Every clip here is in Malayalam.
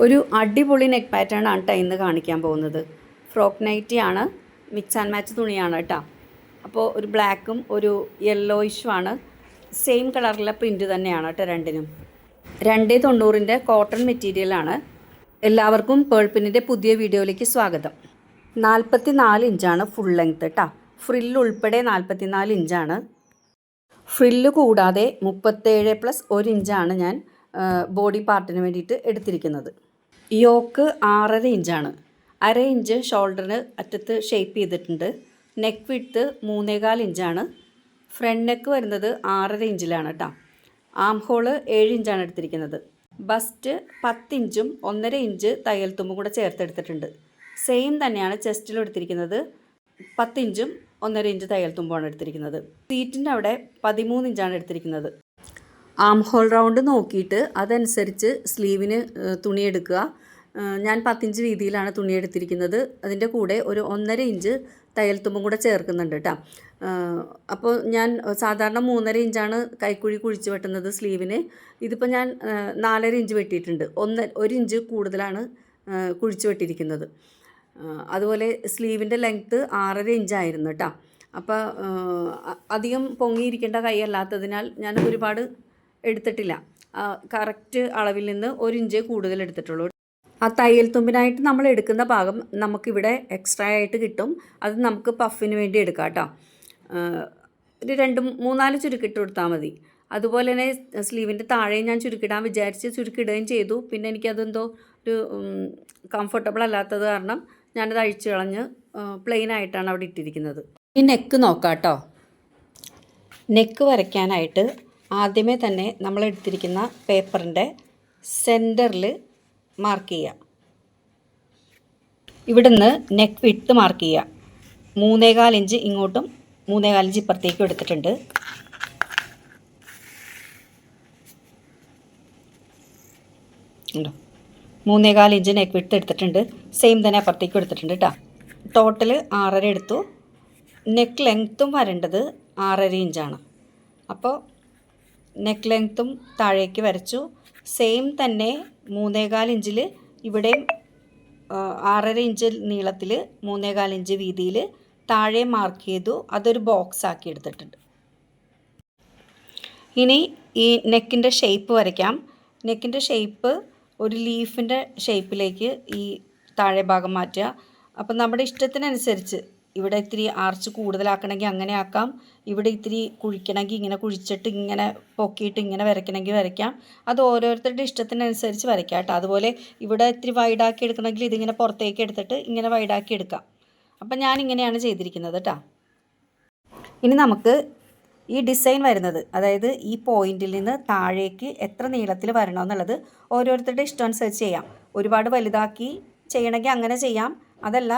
ഒരു അടിപൊളി നെക്ക് പാറ്റേൺ ആണ് കേട്ടോ ഇന്ന് കാണിക്കാൻ പോകുന്നത്. ഫ്രോക്ക് നൈറ്റി ആണ്, മിക്സ് ആൻഡ് മാച്ച് തുണിയാണ് കേട്ടോ. അപ്പോൾ ഒരു ബ്ലാക്കും ഒരു യെല്ലോയിഷുമാണ്, സെയിം കളറിലെ പ്രിൻറ്റ് തന്നെയാണ് കേട്ടോ രണ്ടിനും. 290 കോട്ടൺ മെറ്റീരിയലാണ്. എല്ലാവർക്കും പേൾപ്പിനിൻ്റെ പുതിയ വീഡിയോയിലേക്ക് സ്വാഗതം. 44 ഇഞ്ചാണ് ഫുൾ ലെങ്ത്ത് കേട്ടോ. ഫ്രില്ല് ഉൾപ്പെടെ 44 ഇഞ്ചാണ്. ഫ്രില്ല് കൂടാതെ 37+1 ഇഞ്ചാണ് ഞാൻ ബോഡി പാർട്ടിന് വേണ്ടിയിട്ട് എടുത്തിരിക്കുന്നത്. യോക്ക് 6.5 ഇഞ്ചാണ്. 1/2 ഇഞ്ച് ഷോൾഡറിന് അറ്റത്ത് ഷേപ്പ് ചെയ്തിട്ടുണ്ട്. നെക്ക് വിഡ്ത്ത് 3.25 ഇഞ്ചാണ്. ഫ്രണ്ട് നെക്ക് വരുന്നത് 6.5 ഇഞ്ചിലാണ് കേട്ടോ. ആം ഹോള് 7 ഇഞ്ചാണ് എടുത്തിരിക്കുന്നത്. ബസ്റ്റ് 10 ഇഞ്ചും 1.5 ഇഞ്ച് തയ്യൽ തുമ്പും കൂടെ ചേർത്തെടുത്തിട്ടുണ്ട്. സെയിം തന്നെയാണ് ചെസ്റ്റിലും എടുത്തിരിക്കുന്നത്. 10 ഇഞ്ചും 1.5 ഇഞ്ച് തയ്യൽ തുമ്പുമാണ് എടുത്തിരിക്കുന്നത്. സീറ്റിൻ്റെ അവിടെ 13 ഇഞ്ചാണ് എടുത്തിരിക്കുന്നത്. ആം ഹോൾ റൗണ്ട് നോക്കിയിട്ട് അതനുസരിച്ച് സ്ലീവിന് തുണി എടുക്കുക. ഞാൻ 10 ഇഞ്ച് വീതിയിലാണ് തുണി എടുത്തിരിക്കുന്നത്. അതിൻ്റെ കൂടെ ഒരു 1.5 ഇഞ്ച് തയ്യൽ തുമ്പും കൂടെ ചേർക്കുന്നുണ്ട് കേട്ടോ. അപ്പോൾ ഞാൻ സാധാരണ 3.5 ഇഞ്ചാണ് കൈക്കുഴി കുഴിച്ച് വെട്ടുന്നത് സ്ലീവിന്. ഇതിപ്പോൾ ഞാൻ 4.5 ഇഞ്ച് വെട്ടിയിട്ടുണ്ട്. 1 ഇഞ്ച് കൂടുതലാണ് കുഴിച്ച് വെട്ടിയിരിക്കുന്നത്. അതുപോലെ സ്ലീവിൻ്റെ ലെങ്ത്ത് 6.5 ഇഞ്ചായിരുന്നു കേട്ടോ. അപ്പോൾ അധികം പൊങ്ങിയിരിക്കേണ്ട കൈ അല്ലാത്തതിനാൽ ഞാൻ ഒരുപാട് എടുത്തിട്ടില്ല. കറക്റ്റ് അളവിൽ നിന്ന് 1 ഇഞ്ച് കൂടുതൽ എടുത്തിട്ടുള്ളൂ. ആ തയ്യൽ തുമ്പിനായിട്ട് നമ്മൾ എടുക്കുന്ന ഭാഗം നമുക്കിവിടെ എക്സ്ട്രാ ആയിട്ട് കിട്ടും. അത് നമുക്ക് പഫിന് വേണ്ടി എടുക്കാം കേട്ടോ. ഒരു 2-3-4 ചുരുക്കിട്ട് കൊടുത്താൽ മതി. അതുപോലെ തന്നെ സ്ലീവിൻ്റെ താഴെ ഞാൻ ചുരുക്കിടാൻ വിചാരിച്ച് ചുരുക്കിടുകയും ചെയ്തു. പിന്നെ എനിക്കതെന്തോ ഒരു കംഫർട്ടബിൾ അല്ലാത്തത് കാരണം ഞാനത് അഴിച്ചു കളഞ്ഞ് പ്ലെയിൻ ആയിട്ടാണ് അവിടെ ഇട്ടിരിക്കുന്നത്. ഈ നെക്ക് നോക്കാം കേട്ടോ. നെക്ക് വരയ്ക്കാനായിട്ട് ആദ്യമേ തന്നെ നമ്മൾ എടുത്തിരിക്കുന്ന പേപ്പറിൻ്റെ സെൻറ്ററിൽ മാർക്ക് ചെയ്യുക. ഇവിടുന്ന് നെക്ക് വിഡ്ത്ത് മാർക്ക് ചെയ്യുക. 3.25 ഇഞ്ച് ഇങ്ങോട്ടും 3.25 ഇഞ്ച് ഇപ്പുറത്തേക്കും എടുത്തിട്ടുണ്ട്. ഉണ്ടോ? 3.25 ഇഞ്ച് നെക്ക് വിഡ്ത്ത് എടുത്തിട്ടുണ്ട്. സെയിം തന്നെ അപ്പുറത്തേക്കും എടുത്തിട്ടുണ്ട് കേട്ടോ. ടോട്ടൽ 6.5 എടുത്തു. നെക്ക് ലെങ്ത്തും വരേണ്ടത് 6.5 ഇഞ്ചാണ്. അപ്പോൾ നെക്ക് ലെങ്ത്തും താഴേക്ക് വരച്ചു. സെയിം തന്നെ 3.25 ഇഞ്ചിൽ ഇവിടെയും 6.5 ഇഞ്ച് നീളത്തിൽ 3.25 ഇഞ്ച് വീതിയിൽ താഴെ മാർക്ക് ചെയ്തു. അതൊരു ബോക്സ് ആക്കി എടുത്തിട്ടുണ്ട്. ഇനി ഈ നെക്കിൻ്റെ ഷേപ്പ് വരയ്ക്കാം. നെക്കിൻ്റെ ഷേപ്പ് ഒരു ലീഫിൻ്റെ ഷേപ്പിലേക്ക് ഈ താഴെ ഭാഗം മാറ്റുക. അപ്പം നമ്മുടെ ഇഷ്ടത്തിനനുസരിച്ച് ഇവിടെ ഇത്തിരി ആർച്ച് കൂടുതലാക്കണമെങ്കിൽ അങ്ങനെ ആക്കാം. ഇവിടെ ഇത്തിരി കുഴിക്കണമെങ്കിൽ ഇങ്ങനെ കുഴിച്ചിട്ട് ഇങ്ങനെ പൊക്കിയിട്ട് ഇങ്ങനെ വരയ്ക്കണമെങ്കിൽ വരയ്ക്കാം. അത് ഓരോരുത്തരുടെ ഇഷ്ടത്തിനനുസരിച്ച് വരയ്ക്കാം കേട്ടോ. അതുപോലെ ഇവിടെ ഇത്തിരി വൈഡാക്കി എടുക്കണമെങ്കിൽ ഇതിങ്ങനെ പുറത്തേക്ക് എടുത്തിട്ട് ഇങ്ങനെ വൈഡാക്കി എടുക്കാം. അപ്പം ഞാൻ ഇങ്ങനെയാണ് ചെയ്തിരിക്കുന്നത് കേട്ടോ. ഇനി നമുക്ക് ഈ ഡിസൈൻ വരുന്നത്, അതായത് ഈ പോയിന്റിൽ നിന്ന് താഴേക്ക് എത്ര നീളത്തിൽ വരണമെന്നുള്ളത് ഓരോരുത്തരുടെ ഇഷ്ടം അനുസരിച്ച് ചെയ്യാം. ഒരുപാട് വലുതാക്കി ചെയ്യണമെങ്കിൽ അങ്ങനെ ചെയ്യാം. അതല്ല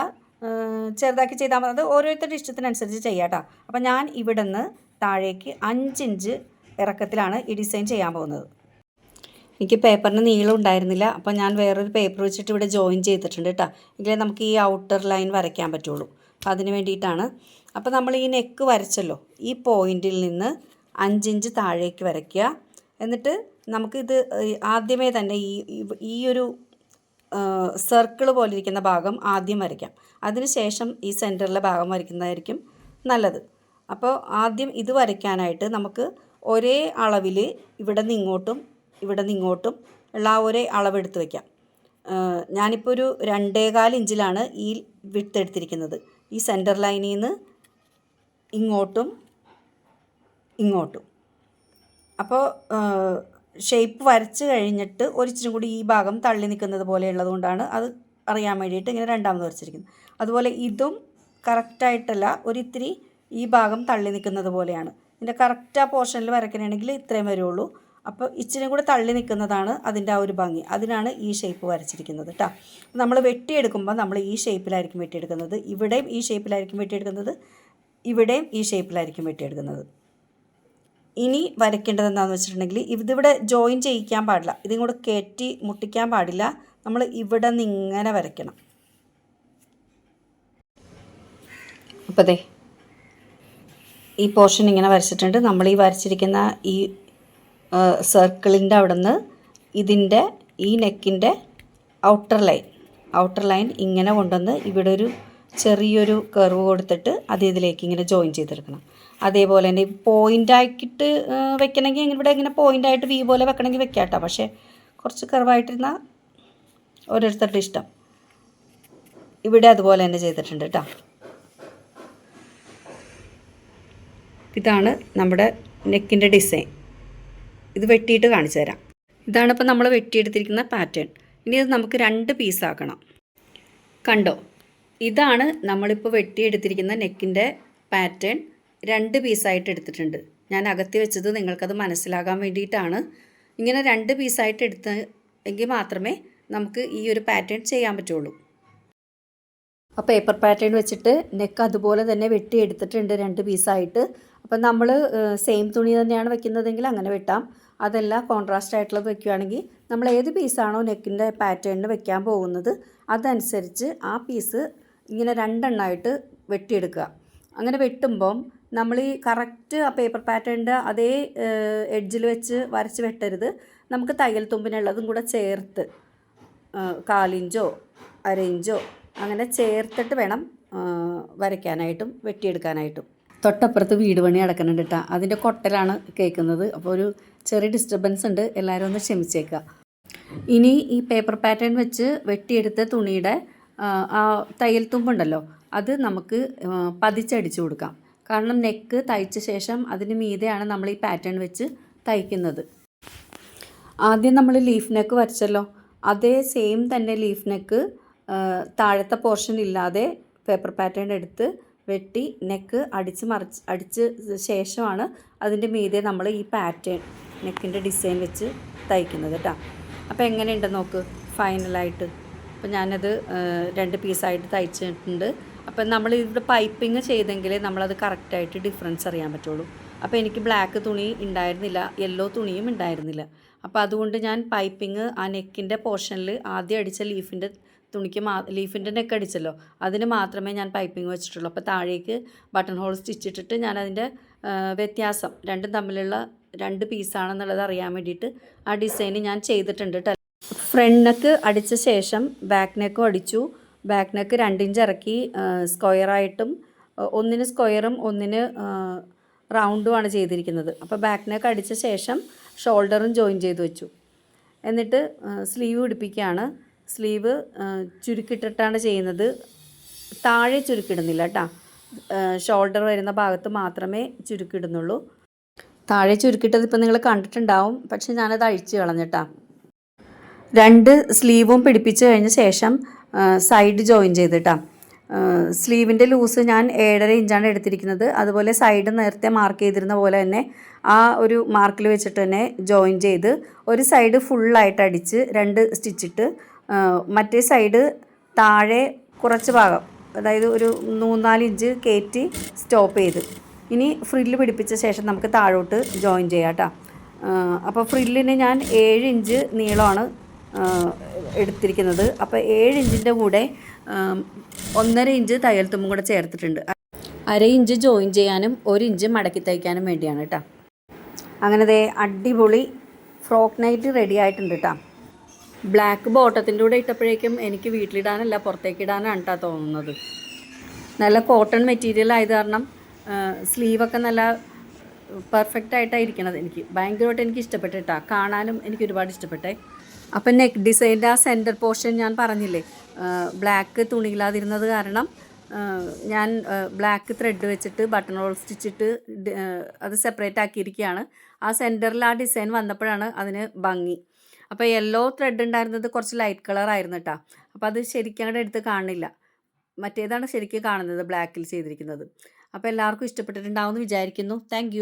ചെറുതാക്കി ചെയ്താൽ മതി. അത് ഓരോരുത്തരുടെ ഇഷ്ടത്തിനനുസരിച്ച് ചെയ്യാം കേട്ടോ. അപ്പം ഞാൻ ഇവിടെ നിന്ന് താഴേക്ക് 5 ഇഞ്ച് ഇറക്കത്തിലാണ് ഈ ഡിസൈൻ ചെയ്യാൻ പോകുന്നത്. എനിക്ക് പേപ്പറിന് നീളം ഉണ്ടായിരുന്നില്ല. അപ്പോൾ ഞാൻ വേറൊരു പേപ്പർ വെച്ചിട്ട് ഇവിടെ ജോയിൻ ചെയ്തിട്ടുണ്ട് കേട്ടോ. എങ്കിലേ നമുക്ക് ഈ ഔട്ടർ ലൈൻ വരയ്ക്കാൻ പറ്റുള്ളൂ. അപ്പോൾ അതിന് വേണ്ടിയിട്ടാണ്. അപ്പോൾ നമ്മൾ ഈ നെക്ക് വരച്ചല്ലോ, ഈ പോയിന്റിൽ നിന്ന് 5 ഇഞ്ച് താഴേക്ക് വരയ്ക്കുക. എന്നിട്ട് നമുക്കിത് ആദ്യമേ തന്നെ ഈ ഒരു സർക്കിൾ പോലെ ഇരിക്കുന്ന ഭാഗം ആദ്യം വരയ്ക്കാം. അതിനുശേഷം ഈ സെൻറ്ററിലെ ഭാഗം വരയ്ക്കുന്നതായിരിക്കും നല്ലത്. അപ്പോൾ ആദ്യം ഇത് വരയ്ക്കാനായിട്ട് നമുക്ക് ഒരേ അളവിൽ ഇവിടെ നിന്ന് ഇങ്ങോട്ടും ഉള്ള ഒരേ അളവെടുത്ത് വയ്ക്കാം. ഞാനിപ്പോൾ ഒരു 2.25 ഇഞ്ചിലാണ് ഈ വിഡ്ത്ത് എടുത്തിരിക്കുന്നത്. ഈ സെൻറ്റർ ലൈനിൽ നിന്ന് ഇങ്ങോട്ടും അപ്പോൾ ഷേപ്പ് വരച്ച് കഴിഞ്ഞിട്ട് ഒരിച്ചിരി കൂടി ഈ ഭാഗം തള്ളി നിൽക്കുന്നത് പോലെ ഉള്ളതുകൊണ്ടാണ് അത് അറിയാൻ വേണ്ടിയിട്ട് ഇങ്ങനെ രണ്ടാമത് വരച്ചിരിക്കുന്നത്. അതുപോലെ ഇതും കറക്റ്റായിട്ടല്ല, ഒരിത്തിരി ഈ ഭാഗം തള്ളി നിൽക്കുന്നത് പോലെയാണ്. ഇതിൻ്റെ കറക്റ്റ് ആ പോർഷനിൽ വരയ്ക്കണമെങ്കിൽ ഇത്രയും വരുള്ളൂ. അപ്പോൾ ഇച്ചിരി കൂടെ തള്ളി നിൽക്കുന്നതാണ് അതിൻ്റെ ആ ഒരു ഭംഗി. അതിനാണ് ഈ ഷേപ്പ് വരച്ചിരിക്കുന്നത് കേട്ടോ. നമ്മൾ വെട്ടിയെടുക്കുമ്പോൾ നമ്മൾ ഈ ഷേപ്പിലായിരിക്കും വെട്ടിയെടുക്കുന്നത്. ഇവിടെയും ഈ ഷേപ്പിലായിരിക്കും വെട്ടിയെടുക്കുന്നത്, ഇവിടെയും ഈ ഷേപ്പിലായിരിക്കും വെട്ടിയെടുക്കുന്നത്. ഇനി വരയ്ക്കേണ്ടത് എന്താണെന്ന് വെച്ചിട്ടുണ്ടെങ്കിൽ ഇതിവിടെ ജോയിൻ ചെയ്യിക്കാൻ പാടില്ല. ഇതും കൂടെ കയറ്റി മുട്ടിക്കാൻ പാടില്ല. നമ്മൾ ഇവിടെ നിന്ന് ഇങ്ങനെ വരയ്ക്കണം. അപ്പോൾ ദേ ഈ പോർഷൻ ഇങ്ങനെ വരച്ചിട്ടുണ്ട്. നമ്മൾ ഈ വരച്ചിരിക്കുന്ന ഈ സർക്കിളിൻ്റെ അവിടെ നിന്ന് ഇതിൻ്റെ ഈ നെക്കിൻ്റെ ഔട്ടർ ലൈൻ ഇങ്ങനെ കൊണ്ടുവന്ന് ഇവിടെ ഒരു ചെറിയൊരു കർവ് കൊടുത്തിട്ട് അത് ഇതിലേക്ക് ഇങ്ങനെ ജോയിൻ ചെയ്തെടുക്കണം. അതേപോലെ തന്നെ പോയിൻ്റാക്കിയിട്ട് വെക്കണമെങ്കിൽ ഇവിടെ ഇങ്ങനെ പോയിൻ്റായിട്ട് വി പോലെ വെക്കണമെങ്കിൽ വെക്കാം കേട്ടോ. പക്ഷേ കുറച്ച് കർവായിട്ടിരുന്നാൽ ഓരോരുത്തരുടെ ഇഷ്ടം. ഇവിടെ അതുപോലെ തന്നെ ചെയ്തിട്ടുണ്ട് കേട്ടോ. ഇതാണ് നമ്മുടെ നെക്കിൻ്റെ ഡിസൈൻ. ഇത് വെട്ടിയിട്ട് കാണിച്ചു തരാം. ഇതാണ് ഇപ്പോൾ നമ്മൾ വെട്ടിയെടുത്തിരിക്കുന്ന പാറ്റേൺ. ഇനി ഇത് നമുക്ക് 2 പീസാക്കണം. കണ്ടോ, ഇതാണ് നമ്മളിപ്പോൾ വെട്ടിയെടുത്തിരിക്കുന്ന നെക്കിൻ്റെ പാറ്റേൺ. 2 പീസായിട്ട് എടുത്തിട്ടുണ്ട്. ഞാൻ അകത്തി വെച്ചത് നിങ്ങൾക്കത് മനസ്സിലാകാൻ വേണ്ടിയിട്ടാണ്. ഇങ്ങനെ 2 പീസായിട്ട് എങ്കിൽ മാത്രമേ നമുക്ക് ഈ ഒരു പാറ്റേൺ ചെയ്യാൻ പറ്റുള്ളൂ. ആ പേപ്പർ പാറ്റേൺ വെച്ചിട്ട് നെക്ക് അതുപോലെ തന്നെ വെട്ടിയെടുത്തിട്ടുണ്ട് 2 പീസായിട്ട്. അപ്പം നമ്മൾ സെയിം തുണി തന്നെയാണ് വെക്കുന്നതെങ്കിൽ അങ്ങനെ വെട്ടാം. അതല്ല കോൺട്രാസ്റ്റ് ആയിട്ടുള്ളത് വെക്കുകയാണെങ്കിൽ നമ്മൾ ഏത് പീസാണോ നെക്കിൻ്റെ പാറ്റേണിന് വെക്കാൻ പോകുന്നത് അതനുസരിച്ച് ആ പീസ് ഇങ്ങനെ 2 എണ്ണമായിട്ട് വെട്ടിയെടുക്കുക. അങ്ങനെ വെട്ടുമ്പം നമ്മൾ ഈ കറക്റ്റ് ആ പേപ്പർ പാറ്റേണിൻ്റെ അതേ എഡ്ജിൽ വെച്ച് വരച്ച് വെട്ടരുത്. നമുക്ക് തയ്യൽ തുമ്പിനുള്ളതും കൂടെ ചേർത്ത് 1/4 ഇഞ്ചോ 1/2 ഇഞ്ചോ അങ്ങനെ ചേർത്തിട്ട് വേണം വരയ്ക്കാനായിട്ടും വെട്ടിയെടുക്കാനായിട്ടും. തൊട്ടപ്പുറത്ത് വീട് പണി നടക്കുന്നുണ്ട് കേട്ടോ. അതിൻ്റെ കൊട്ടലാണ് കേൾക്കുന്നത്. അപ്പോൾ ഒരു ചെറിയ ഡിസ്റ്റർബൻസ് ഉണ്ട്, എല്ലാവരും ഒന്ന് ക്ഷമിച്ചേക്കുക. ഇനി ഈ പേപ്പർ പാറ്റേൺ വെച്ച് വെട്ടിയെടുത്ത തുണിയുടെ ആ തയ്യൽ തുമ്പുണ്ടല്ലോ അത് നമുക്ക് പതിച്ചടിച്ചു കൊടുക്കാം. കാരണം നെക്ക് തയ്ച്ച ശേഷം അതിന് മീതെയാണ് നമ്മൾ ഈ പാറ്റേൺ വെച്ച് തയ്ക്കുന്നത്. ആദ്യം നമ്മൾ ലീഫ് നെക്ക് വരച്ചല്ലോ, അതേ സെയിം തന്നെ ലീഫ് നെക്ക് താഴത്തെ പോർഷൻ ഇല്ലാതെ പേപ്പർ പാറ്റേൺ എടുത്ത് വെട്ടി നെക്ക് അടിച്ച് ശേഷമാണ് അതിൻ്റെ മീതെ നമ്മൾ ഈ പാറ്റേൺ നെക്കിൻ്റെ ഡിസൈൻ വെച്ച് തയ്ക്കുന്നത് കേട്ടോ. അപ്പോൾ എങ്ങനെയുണ്ടെന്ന് നോക്ക് ഫൈനലായിട്ട്. അപ്പോൾ ഞാനത് 2 പീസായിട്ട് തയ്ച്ചിട്ടുണ്ട്. അപ്പം നമ്മൾ ഇവിടെ പൈപ്പിങ് ചെയ്തെങ്കിലേ നമ്മളത് കറക്റ്റായിട്ട് ഡിഫറൻസ് അറിയാൻ പറ്റുള്ളൂ. അപ്പോൾ എനിക്ക് ബ്ലാക്ക് തുണി ഉണ്ടായിരുന്നില്ല, യെല്ലോ തുണിയും ഉണ്ടായിരുന്നില്ല. അപ്പോൾ അതുകൊണ്ട് ഞാൻ പൈപ്പിങ് ആ നെക്കിൻ്റെ പോർഷനിൽ ആദ്യം അടിച്ച ലീഫിൻ്റെ തുണിക്ക് ലീഫിൻ്റെ നെക്ക് അടിച്ചല്ലോ അതിന് മാത്രമേ ഞാൻ പൈപ്പിംഗ് വെച്ചിട്ടുള്ളൂ. അപ്പോൾ താഴേക്ക് ബട്ടൺ ഹോൾ സ്റ്റിച്ചിട്ടിട്ട് ഞാനതിൻ്റെ വ്യത്യാസം രണ്ടും തമ്മിലുള്ള 2 പീസാണെന്നുള്ളത് അറിയാൻ വേണ്ടിയിട്ട് ആ ഡിസൈൻ ഞാൻ ചെയ്തിട്ടുണ്ട് കേട്ടോ. ഫ്രണ്ട് നെക്ക് അടിച്ച ശേഷം ബാക്ക് നെക്കും അടിച്ചു. ബാക്ക് നെക്ക് 2 ഇഞ്ച് ഇറക്കി സ്ക്വയറായിട്ടും ഒന്നിന് സ്ക്വയറും ഒന്നിന് റൗണ്ടുമാണ് ചെയ്തിരിക്കുന്നത്. അപ്പോൾ ബാക്ക് നെക്ക് അടിച്ച ശേഷം ഷോൾഡറും ജോയിൻ ചെയ്ത് വെച്ചു. എന്നിട്ട് സ്ലീവ് പിടിപ്പിക്കുകയാണ്. സ്ലീവ് ചുരുക്കിട്ടിട്ടാണ് ചെയ്യുന്നത്, താഴെ ചുരുക്കിടുന്നില്ല കേട്ടോ. ഷോൾഡർ വരുന്ന ഭാഗത്ത് മാത്രമേ ചുരുക്കിടുന്നുള്ളൂ. താഴെ ചുരുക്കിട്ടത് ഇപ്പോൾ നിങ്ങൾ കണ്ടിട്ടുണ്ടാവും, പക്ഷെ ഞാനത് അഴിച്ച് കളഞ്ഞിട്ടാ. 2 സ്ലീവും പിടിപ്പിച്ച് കഴിഞ്ഞ ശേഷം സൈഡ് ജോയിൻ ചെയ്തിട്ടാ. സ്ലീവിൻ്റെ ലൂസ് ഞാൻ 7.5 ഇഞ്ചാണ് എടുത്തിരിക്കുന്നത്. അതുപോലെ സൈഡ് നേരത്തെ മാർക്ക് ചെയ്തിരുന്ന പോലെ തന്നെ ആ ഒരു മാർക്കിൽ വെച്ചിട്ട് തന്നെ ജോയിൻ ചെയ്ത് ഒരു സൈഡ് ഫുള്ളായിട്ട് അടിച്ച് 2 സ്റ്റിച്ചിട്ട് മറ്റേ സൈഡ് താഴെ കുറച്ച് ഭാഗം, അതായത് ഒരു 3-4 ഇഞ്ച് കയറ്റി സ്റ്റോപ്പ് ചെയ്ത് ഇനി ഫ്രില്ല് പിടിപ്പിച്ച ശേഷം നമുക്ക് താഴോട്ട് ജോയിൻ ചെയ്യാം കേട്ടോ. അപ്പോൾ ഫ്രില്ലിന് ഞാൻ 7 ഇഞ്ച് നീളമാണ് എടുത്തിരിക്കുന്നത്. അപ്പോൾ 7 ഇഞ്ചിൻ്റെ കൂടെ 1.5 ഇഞ്ച് തയ്യൽ തുമ്പും കൂടെ ചേർത്തിട്ടുണ്ട്. 1/2 ഇഞ്ച് ജോയിൻ ചെയ്യാനും 1 ഇഞ്ച് മടക്കി തയ്ക്കാനും വേണ്ടിയാണ് കേട്ടോ. അങ്ങനെ ദേ അടിപൊളി ഫ്രോക്ക് നൈറ്റ് റെഡി ആയിട്ടുണ്ട് കേട്ടോ. ബ്ലാക്ക് ബോട്ടത്തിൻ്റെ കൂടെ ഇട്ടപ്പോഴേക്കും എനിക്ക് വീട്ടിലിടാനല്ല പുറത്തേക്ക് ഇടാനാണ് കേട്ടോ തോന്നുന്നത്. നല്ല കോട്ടൺ മെറ്റീരിയൽ ആയത് കാരണം സ്ലീവൊക്കെ നല്ല പെർഫെക്റ്റ് ആയിട്ടാണ് ഇരിക്കണത്. എനിക്ക് ഭയങ്കരമായിട്ട് എനിക്ക് ഇഷ്ടപ്പെട്ടു കേട്ടോ. കാണാനും എനിക്ക് ഒരുപാട് ഇഷ്ടപ്പെട്ടെ. അപ്പം നെക്ക് ഡിസൈൻ്റെ ആ സെൻറ്റർ പോർഷൻ ഞാൻ പറഞ്ഞില്ലേ, ബ്ലാക്ക് തുണിയില്ലാതിരുന്നത് കാരണം ഞാൻ ബ്ലാക്ക് ത്രെഡ് വെച്ചിട്ട് ബട്ടൺ ഹോൾ സ്റ്റിച്ചിട്ട് അത് സെപ്പറേറ്റ് ആക്കിയിരിക്കുകയാണ്. ആ സെൻറ്ററിൽ ആ ഡിസൈൻ വന്നപ്പോഴാണ് അതിന് ഭംഗി. അപ്പോൾ യെല്ലോ ത്രെഡ് ഉണ്ടായിരുന്നത് കുറച്ച് ലൈറ്റ് കളർ ആയിരുന്നു കേട്ടോ. അപ്പോൾ അത് ശരിക്കും അങ്ങോട്ട് എടുത്ത് കാണില്ല, മറ്റേതാണ് ശരിക്കും കാണുന്നത് ബ്ലാക്കിൽ ചെയ്തിരിക്കുന്നത്. അപ്പോൾ എല്ലാവർക്കും ഇഷ്ടപ്പെട്ടിട്ടുണ്ടാവുമെന്ന് വിചാരിക്കുന്നു. താങ്ക്